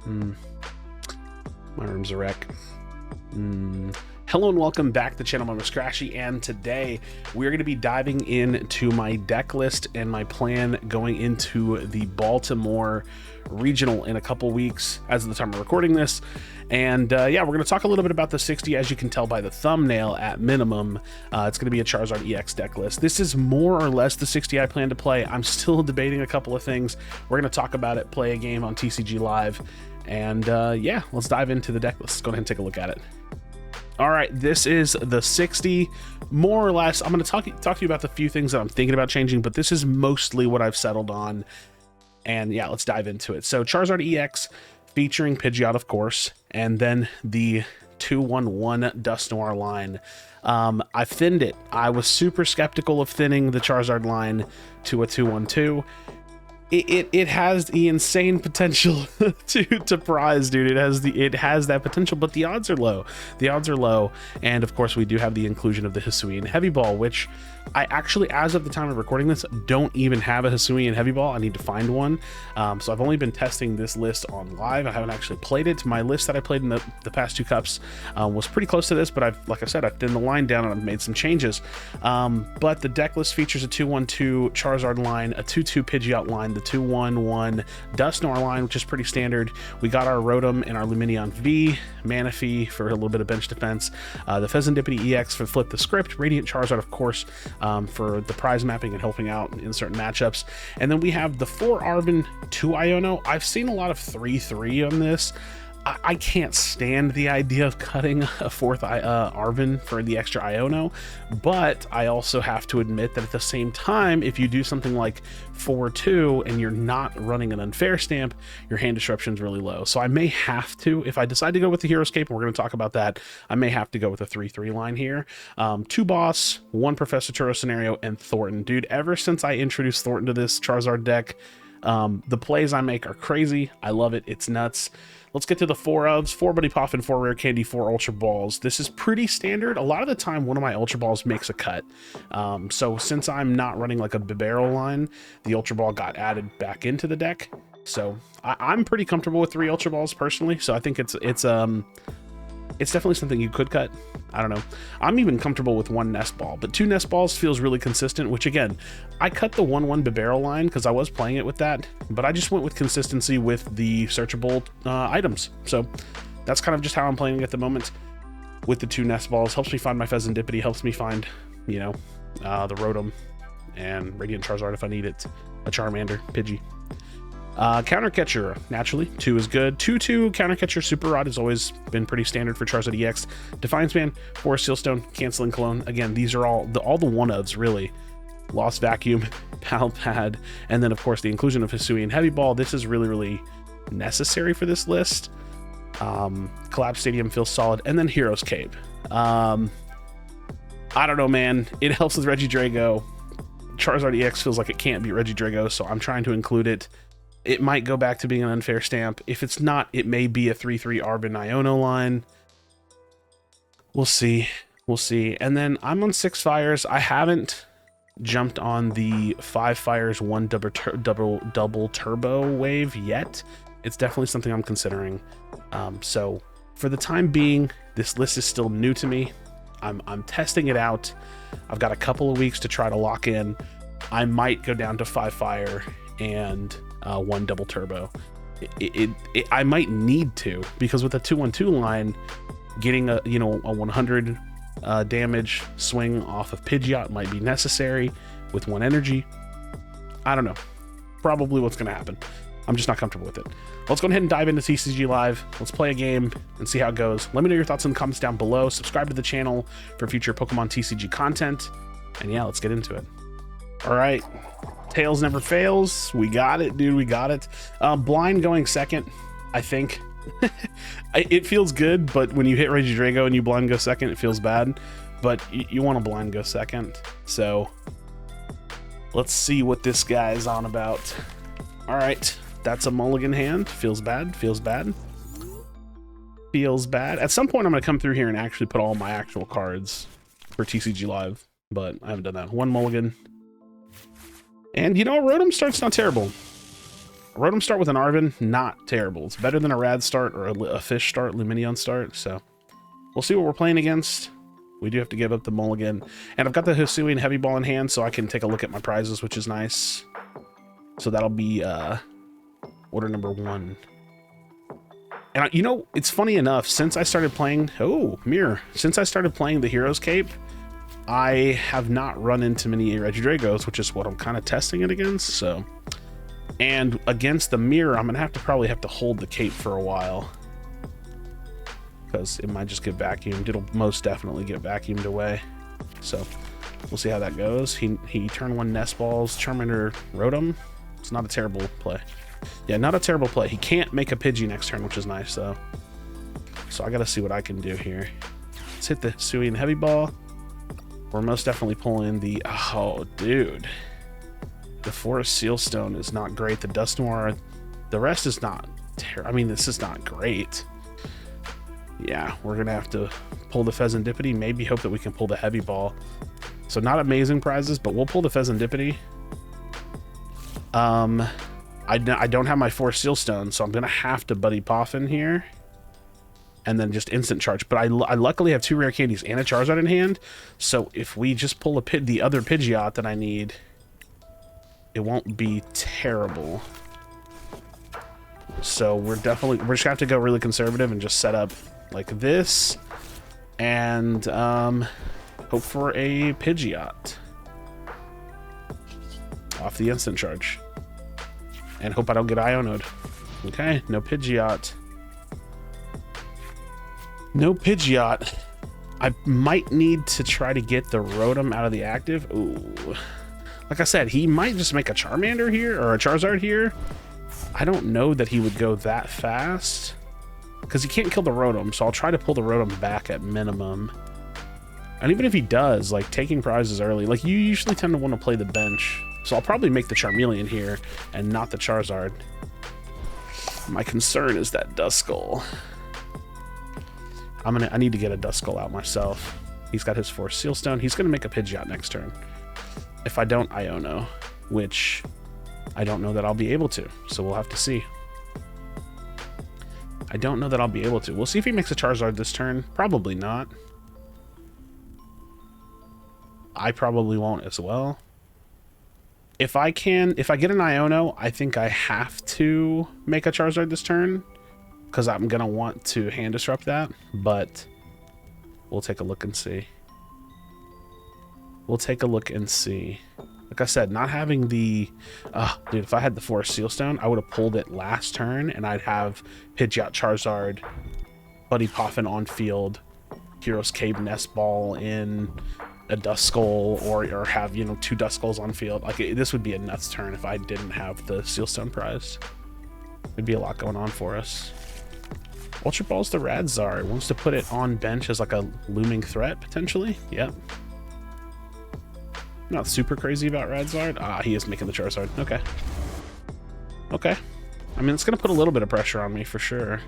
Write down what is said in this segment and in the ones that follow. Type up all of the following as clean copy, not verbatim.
My room's a wreck. Hello and welcome back to the channel. My name is Krashy, and today we're going to be diving into my deck list and my plan going into the Baltimore regional in a couple weeks as of the time of recording this. And yeah, we're going to talk a little bit about the 60, as you can tell by the thumbnail at minimum. It's going to be a Charizard EX deck list. This is more or less the 60 I plan to play. I'm still debating a couple of things. We're going to talk about it, play a game on TCG Live, and yeah, let's dive into the deck list. Let's go ahead and take a look at it. All right, this is the 60, more or less. I'm going to talk to you about the few things that I'm thinking about changing, but this is mostly what I've settled on. And yeah, let's dive into it. So Charizard EX featuring Pidgeot, of course, and then the 2-1-1 Dust Noir line. I thinned it. I was super skeptical of thinning the Charizard line to a 2-1-2. It has the insane potential to prize, dude. It has that potential, but the odds are low. The odds are low, and of course we do have the inclusion of the Hisuian Heavy Ball, which I actually, as of the time of recording this, don't even have a Hisuian Heavy Ball. I need to find one. So I've only been testing this list on live. I haven't actually played it. My list that I played in the past two cups was pretty close to this, but like I said, I've thinned the line down and I've made some changes. But the deck list features a 2-1-2 Charizard line, a 2-2 Pidgeot line, the 2-1-1 Dust Noir line, which is pretty standard. We got our Rotom and our Lumineon V, Manaphy for a little bit of bench defense, the Pheasantipity EX for Flip the Script, Radiant Charizard, of course, for the prize mapping and helping out in certain matchups. And then we have the 4 Arven, 2 Iono. I've seen a lot of 3-3 on this. I can't stand the idea of cutting a 4th Arven for the extra Iono, but I also have to admit that at the same time, if you do something like 4-2 and you're not running an unfair stamp, your hand disruption is really low. So I may have to, if I decide to go with the Heroescape, and we're going to talk about that, I may have to go with a 3-3 line here. 2 Boss, 1 Professor Turo Scenario, and Thornton. Dude, ever since I introduced Thornton to this Charizard deck, the plays I make are crazy. I love it. It's nuts. Let's get to the 4 ofs. 4 Buddy Poffin, 4 Rare Candy, 4 Ultra Balls. This is pretty standard. A lot of the time, one of my Ultra Balls makes a cut. So since I'm not running like a Bibarel line, the Ultra Ball got added back into the deck. So I'm pretty comfortable with 3 Ultra Balls personally. So I think it's definitely something you could cut. I don't know. I'm even comfortable with 1 Nest Ball, but 2 Nest Balls feels really consistent, which again, I cut the 1-1 Bibarel line because I was playing it with that, but I just went with consistency with the searchable items. So that's kind of just how I'm playing at the moment with the 2 Nest Balls. Helps me find my Pheasantipity, helps me find, you know, the Rotom and Radiant Charizard if I need it, a Charmander, Pidgey. Counter Catcher, naturally, 2 is good. 2-2 Counter Catcher Super Rod has always been pretty standard for Charizard EX. Defiance Band, Forest Sealstone, Canceling Clone. Again, these are all the 1-ofs, really. Lost Vacuum, Pal Pad, and then, of course, the inclusion of Hisuian Heavy Ball. This is really, really necessary for this list. Collapse Stadium feels solid. And then Hero's Cape. I don't know, man. It helps with Regidrago. Charizard EX feels like it can't beat Regidrago, so I'm trying to include it. It might go back to being an unfair stamp. If it's not, it may be a 3-3 Arven Iono line. We'll see. We'll see. And then I'm on 6 Fires. I haven't jumped on the 5 Fires, 1 double turbo wave yet. It's definitely something I'm considering. So for the time being, this list is still new to me. I'm testing it out. I've got a couple of weeks to try to lock in. I might go down to 5 Fire and 1 double turbo. I might need to, because with a 2-1-2 line, getting a 100 damage swing off of Pidgeot might be necessary with 1 energy. I don't know. Probably what's going to happen. I'm just not comfortable with it. Let's go ahead and dive into TCG Live. Let's play a game and see how it goes. Let me know your thoughts in the comments down below. Subscribe to the channel for future Pokemon TCG content. And yeah, let's get into it. All right. Tails never fails. We got it, dude. We got it. Blind going second, I think. It feels good, but when you hit Regidrago and you blind go second, it feels bad. But you want to blind go second. So let's see what this guy is on about. All right. That's a mulligan hand. Feels bad. Feels bad. Feels bad. At some point, I'm going to come through here and actually put all my actual cards for TCG Live, but I haven't done that. 1 mulligan. And, you know, Rotom start's not terrible. A Rotom start with an Arven, not terrible. It's better than a Rad start or a Fish start, Luminion start. So we'll see what we're playing against. We do have to give up the mulligan. And I've got the Hisuian Heavy Ball in hand, so I can take a look at my prizes, which is nice. So that'll be order number 1. And you know, it's funny enough, since I started playing... Oh, mirror. Since I started playing the Hero's Cape, I have not run into many Regidragos, which is what I'm kind of testing it against, so... And against the mirror, I'm going to probably have to hold the cape for a while. Because it might just get vacuumed. It'll most definitely get vacuumed away. So, we'll see how that goes. He turn 1 Nest Balls, Charmander, Rotom. It's not a terrible play. Yeah, not a terrible play. He can't make a Pidgey next turn, which is nice, though. So I got to see what I can do here. Let's hit the Hisuian Heavy Ball. We're most definitely pulling the... Oh, dude. The Forest Sealstone is not great. The Dusknoir, the rest is not I mean, this is not great. Yeah, we're gonna have to pull the Pheasantipity, maybe hope that we can pull the Heavy Ball. So not amazing prizes, but we'll pull the Pheasantipity. I don't have my Forest Sealstone, so I'm gonna have to Buddy Poffin here and then just instant charge. But I luckily have 2 rare candies and a Charizard in hand, so if we just pull the other Pidgeot that I need, it won't be terrible. So we're just gonna have to go really conservative and just set up like this and hope for a Pidgeot off the instant charge and hope I don't get Iono'd. Okay, no Pidgeot. No Pidgeot. I might need to try to get the Rotom out of the active. Ooh. Like I said, he might just make a Charmander here, or a Charizard here. I don't know that he would go that fast, because he can't kill the Rotom, so I'll try to pull the Rotom back at minimum. And even if he does, like, taking prizes early, like, you usually tend to want to play the bench. So I'll probably make the Charmeleon here, and not the Charizard. My concern is that Duskull. I need to get a Duskull out myself. He's got his Force Sealstone. He's going to make a Pidgeot next turn. If I don't, Iono, which I don't know that I'll be able to, so we'll have to see. I don't know that I'll be able to. We'll see if he makes a Charizard this turn. Probably not. I probably won't as well. If I get an Iono, I think I have to make a Charizard this turn, because I'm going to want to hand disrupt that, but we'll take a look and see. We'll take a look and see. Like I said, not having the... dude, if I had the Forest Sealstone, I would have pulled it last turn, and I'd have Pidgeot, Charizard, Buddy Poffin on field, Hero's Cape Nest Ball in a Duskull, or have, you know, 2 Duskulls on field. Like, this would be a nuts turn if I didn't have the Sealstone prize. There'd be a lot going on for us. Ultra Ball's the Radzar. It wants to put it on bench as like a looming threat, potentially. Yep. Not super crazy about Radzard. He is making the Charizard. Okay. Okay. I mean, it's going to put a little bit of pressure on me for sure.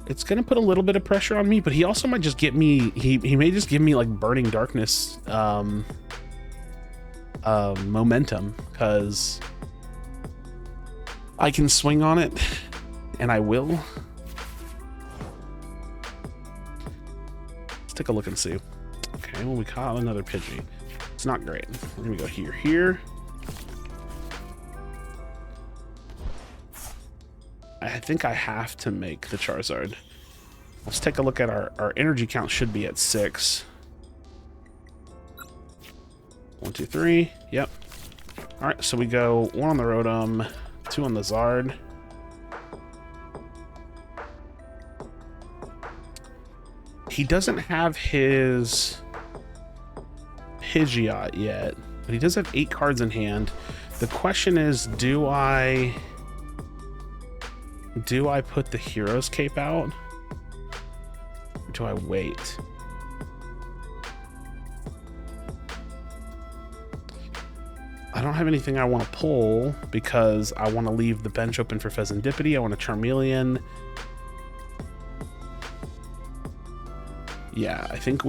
It's going to put a little bit of pressure on me, but he also might just get me... He may just give me, like, Burning Darkness momentum, because I can swing on it, and I will. Let's take a look and see. Okay, well, we caught another Pidgey. It's not great. We're gonna go here. I think I have to make the Charizard. Let's take a look at our energy count. Should be at 6. 1, 2, 3. Yep. All right, so we go 1 on the Rotom, 2 on the Zard. He doesn't have his Pidgeot yet, but he does have 8 cards in hand. The question is, do I put the Hero's Cape out? Or do I wait? I don't have anything I want to pull because I want to leave the bench open for Pheasantipity. I want a Charmeleon. Yeah, I think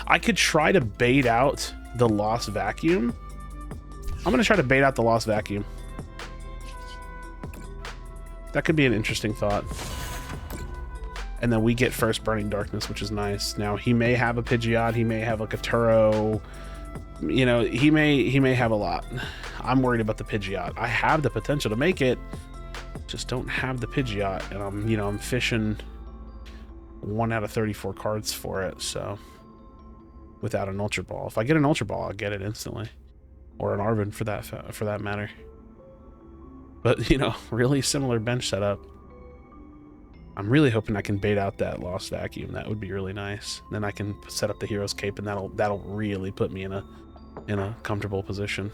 I could try to bait out the Lost Vacuum I'm going to try to bait out the Lost Vacuum. That could be an interesting thought. And then we get first Burning Darkness, which is nice. Now, he may have a Pidgeot. He may have like a Turo. You know, he may have a lot. I'm worried about the Pidgeot. I have the potential to make it. Just don't have the Pidgeot. And I'm fishing 1 out of 34 cards for it. So, without an Ultra Ball. If I get an Ultra Ball, I'll get it instantly. Or an Arvin for that matter. But, really similar bench setup. I'm really hoping I can bait out that Lost Vacuum. That would be really nice. Then I can set up the Hero's Cape, and that'll really put me in a comfortable position.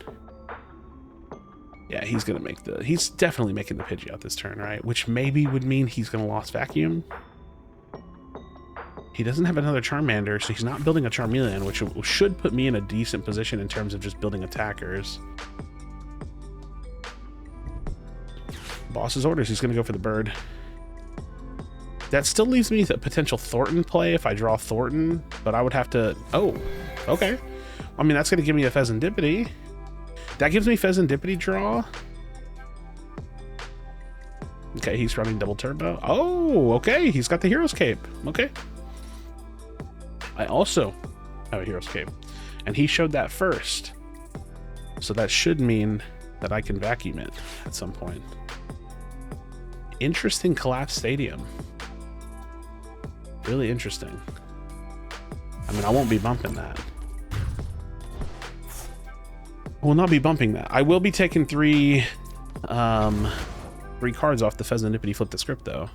Yeah, he's definitely making the Pidgeot this turn, right? Which maybe would mean he's gonna Lost Vacuum. He doesn't have another Charmander, so he's not building a Charmeleon, which should put me in a decent position in terms of just building attackers. Boss's orders, he's gonna go for the bird. That still leaves me a potential Thornton play if I draw Thornton, but I would have to... Oh, okay. I mean, that's going to give me a Pheasantipity. That gives me Pheasantipity draw. Okay, he's running double turbo. Oh, okay. He's got the Hero's Cape. Okay. I also have a Hero's Cape, and he showed that first. So that should mean that I can vacuum it at some point. Interesting Collapse Stadium. Really interesting. I mean, I won't be bumping that. I will not be bumping that. I will be taking three cards off the Pheasantipity Flip the Script, though.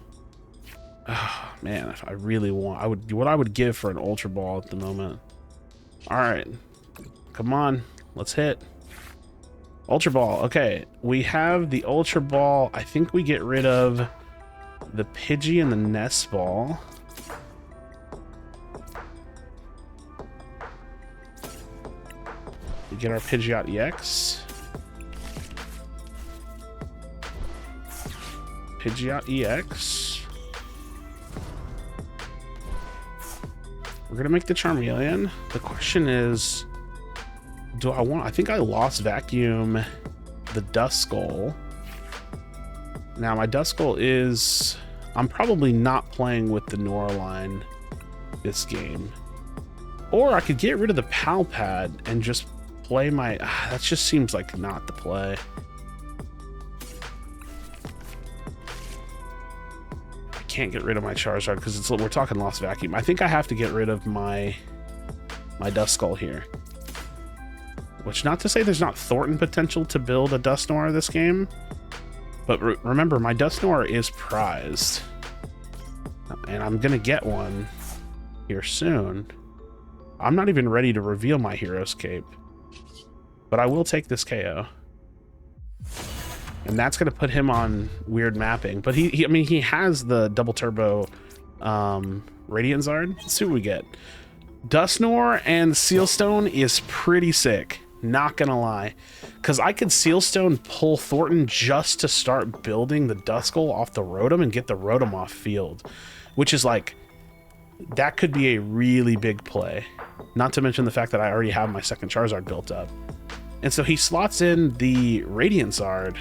Oh, man, if I really want... what I would give for an Ultra Ball at the moment. Alright. Come on. Let's hit. Ultra Ball. Okay, we have the Ultra Ball. I think we get rid of the Pidgey and the Nest Ball. We get our Pidgeot EX. Pidgeot EX. We're gonna make the Charmeleon. The question is, I think I Lost Vacuum the Duskull. Now my Duskull is... I'm probably not playing with the Nora line this game. Or I could get rid of the Pal Pad and just play my... that just seems like not the play. I can't get rid of my Charizard because we're talking Lost Vacuum. I think I have to get rid of my Duskull here. Which, not to say there's not Thornton potential to build a Dusknoir this game, but remember, my Dusknoir is prized. And I'm going to get one here soon. I'm not even ready to reveal my Hero's Cape. But I will take this KO. And that's going to put him on weird mapping. But he has the double turbo Radiant Zard. Let's see what we get. Dusknoir and Sealstone is pretty sick. Not gonna lie. Because I could Sealstone pull Thornton just to start building the Duskull off the Rotom and get the Rotom off field. Which is like... that could be a really big play. Not to mention the fact that I already have my second Charizard built up. And so he slots in the Radiant Zard,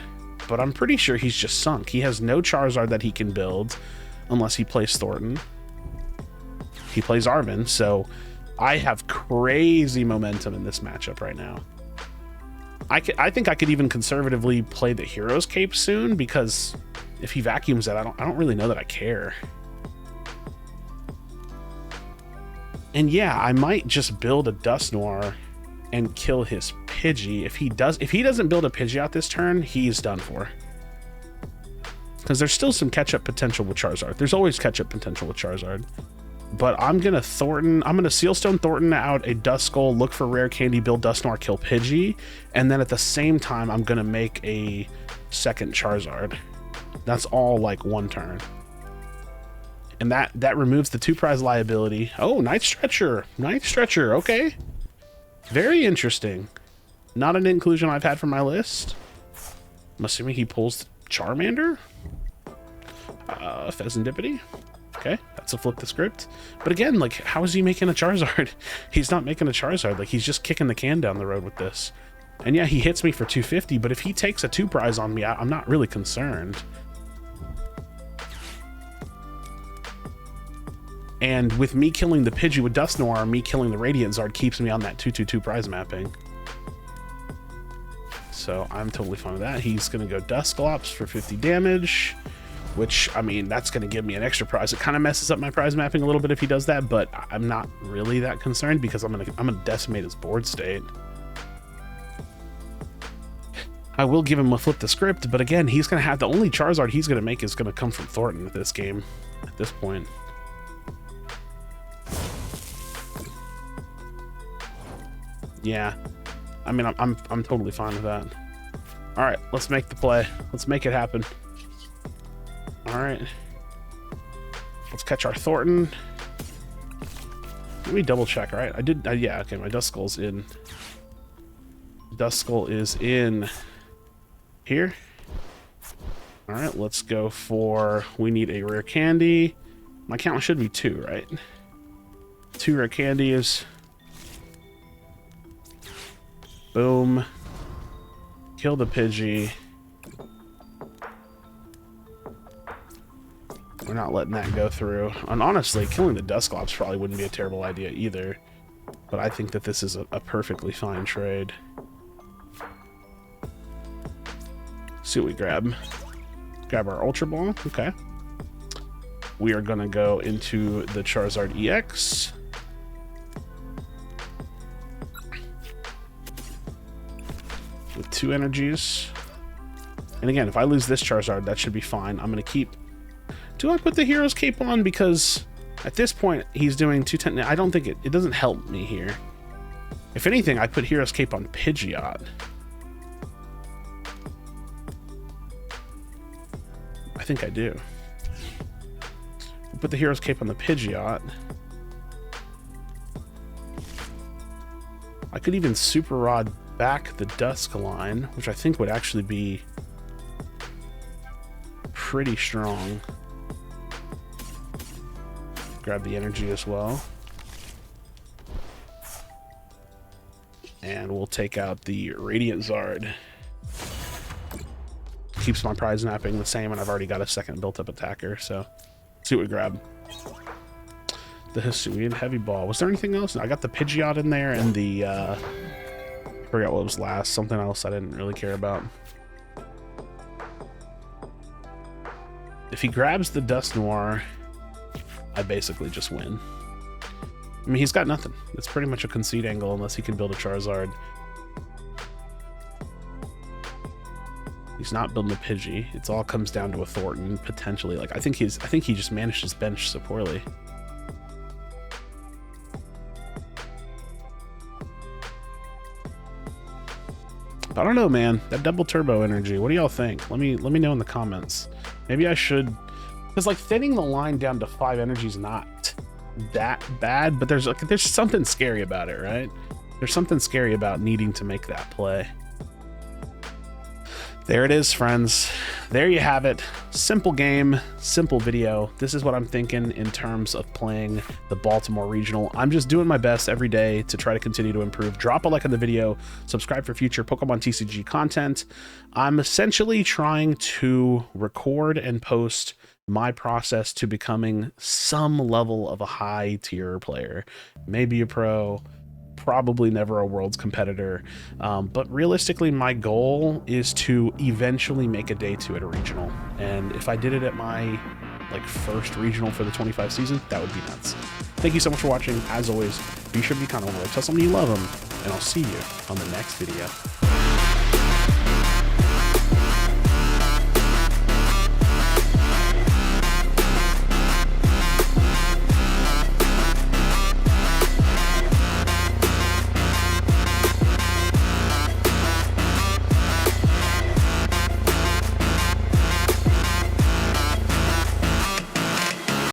but I'm pretty sure he's just sunk. He has no Charizard that he can build unless he plays Thornton. He plays Arvin, so I have crazy momentum in this matchup right now. I think I could even conservatively play the Hero's Cape soon, because if he vacuums that, I don't really know that I care. And yeah, I might just build a Dusknoir and kill his Pidgey. If he doesn't build a Pidgey out this turn, he's done for. Because there's still some catch-up potential with Charizard. There's always catch-up potential with Charizard. But I'm gonna Sealstone Thornton out a Duskull, look for rare candy, build Dusknoir, kill Pidgey, and then at the same time I'm gonna make a second Charizard. That's all like one turn. And that removes the 2 prize liability. Oh, Night Stretcher. Night Stretcher, okay. Very interesting. Not an inclusion I've had from my list. I'm assuming he pulls Charmander? Pheasantipity? Okay, that's a Flip the Script. But again, like, how is he making a Charizard? He's not making a Charizard. Like, he's just kicking the can down the road with this. And yeah, he hits me for 250, but if he takes a 2 prize on me, I'm not really concerned. And with me killing the Pidgey with Dust Noir, me killing the Radiant Zard keeps me on that 2/2/2 prize mapping. So I'm totally fine with that. He's going to go Dusclops for 50 damage, which, I mean, that's going to give me an extra prize. It kind of messes up my prize mapping a little bit if he does that, but I'm not really that concerned because I'm gonna decimate his board state. I will give him a flip the script, but again, he's going to have the only Charizard he's going to make is going to come from Thornton at this game, at this point. Yeah, I mean, I'm totally fine with that. All right, let's make the play. Let's make it happen. All right, let's catch our Thornton. Let me double check. All right, I did. Yeah, okay, my Duskull's in. Duskull is in here. All right, let's go for. We need a rare candy. My count should be 2, right? 2 rare candies. Boom. Kill the Pidgey. We're not letting that go through. And honestly, killing the Dusclops probably wouldn't be a terrible idea either. But I think that this is a perfectly fine trade. See what we grab. Grab our Ultra Ball. Okay. We are going to go into the Charizard EX. With 2 energies. And again, if I lose this Charizard, that should be fine. I'm going to keep... Do I put the Hero's Cape on? Because at this point, he's doing 210. I don't think it doesn't help me here. If anything, I put Hero's Cape on Pidgeot. I think I do. I'll put the Hero's Cape on the Pidgeot. I could even Super Rod back the Duskline, which I think would actually be pretty strong. Grab the energy as well. And we'll take out the Radiant Zard. Keeps my prize mapping the same, and I've already got a second built-up attacker, so let's see what we grab. The Hisuian Heavy Ball. Was there anything else? I got the Pidgeot in there and the... I forgot what was last. Something else I didn't really care about. If he grabs the Dust Noir, I basically just win. I mean, he's got nothing. It's pretty much a concede angle unless he can build a Charizard. He's not building a Pidgey. It all comes down to a Thornton potentially. Like I think he just managed his bench so poorly. I don't know, man. That double turbo energy. What do y'all think? Let me know in the comments. Maybe I should, because like thinning the line down to 5 energy is not that bad, but there's something scary about it, right? There's something scary about needing to make that play. There it is, friends. There you have it. Simple game, simple video. This is what I'm thinking in terms of playing the Baltimore Regional. I'm just doing my best every day to try to continue to improve. Drop a like on the video, subscribe for future Pokemon TCG content. I'm essentially trying to record and post my process to becoming some level of a high tier player. Maybe a pro, probably never a world's competitor, but realistically my goal is to eventually make a day 2 at a regional, and if I did it at my first regional for the 25 season, that would be nuts. Thank you so much for watching. As always, be sure to be kind of one. Tell somebody you love them, and I'll see you on the next video.